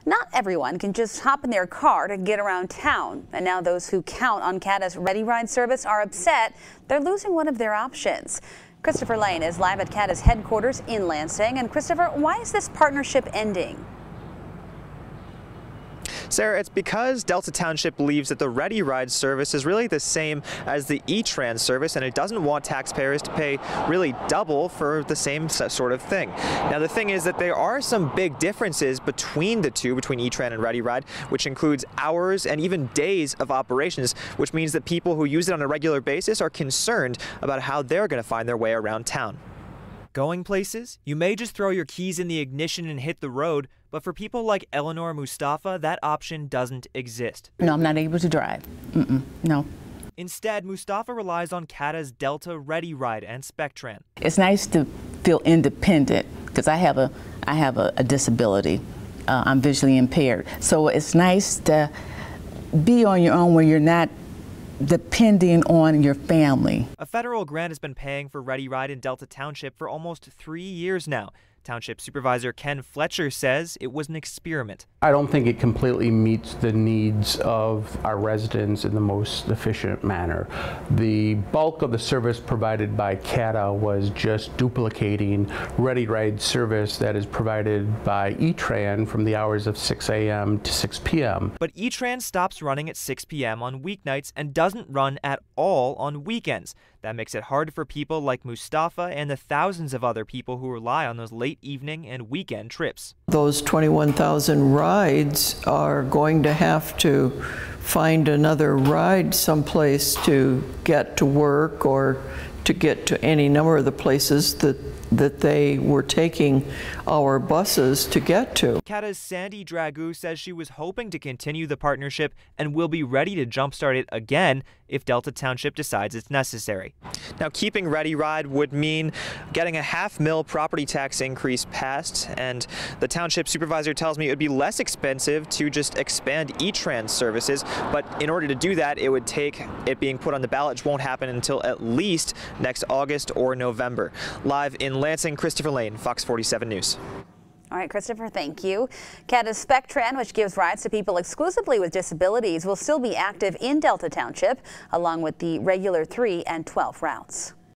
Not everyone can just hop in their car to get around town. And now those who count on CATA's Redi-Ride service are upset they're losing one of their options. Christopher Lane is live at CATA's headquarters in Lansing. And Christopher, why is this partnership ending? Sarah, it's because Delta Township believes that the Redi-Ride service is really the same as the E-Trans service, and it doesn't want taxpayers to pay really double for the same sort of thing. Now, the thing is that there are some big differences between the two, between E-Trans and Redi-Ride, which includes hours and even days of operations, which means that people who use it on a regular basis are concerned about how they're going to find their way around town. Going places? You may just throw your keys in the ignition and hit the road, but for people like Eleanor Mustafa, that option doesn't exist. No, I'm not able to drive. No. Instead, Mustafa relies on CATA's Delta Redi-Ride and Spectran. It's nice to feel independent because I have a disability. I'm visually impaired. So it's nice to be on your own where you're not depending on your family. A federal grant has been paying for Redi-Ride in Delta Township for almost 3 years now. Township Supervisor Ken Fletcher says it was an experiment. I don't think it completely meets the needs of our residents in the most efficient manner. The bulk of the service provided by CATA was just duplicating Redi-Ride service that is provided by E-Trans from the hours of 6 a.m. to 6 p.m. But E-Trans stops running at 6 p.m. on weeknights and doesn't run at all on weekends. That makes it hard for people like Mustafa and the thousands of other people who rely on those late evening and weekend trips. Those 21,000 rides are going to have to find another ride someplace to get to work or to get to any number of the places that they were taking our buses to get to. CATA's Sandy Dragoo says she was hoping to continue the partnership and will be ready to jumpstart it again if Delta Township decides it's necessary. Now, keeping Redi-Ride would mean getting a $500,000 property tax increase passed, and the township supervisor tells me it would be less expensive to just expand E-Trans services, but in order to do that, it would take it being put on the ballot, which won't happen until at least next August or November. Live in Lansing, Christopher Lane, Fox 47 News. All right, Christopher, thank you. CATA's Spectran, which gives rides to people exclusively with disabilities, will still be active in Delta Township, along with the regular 3 and 12 routes.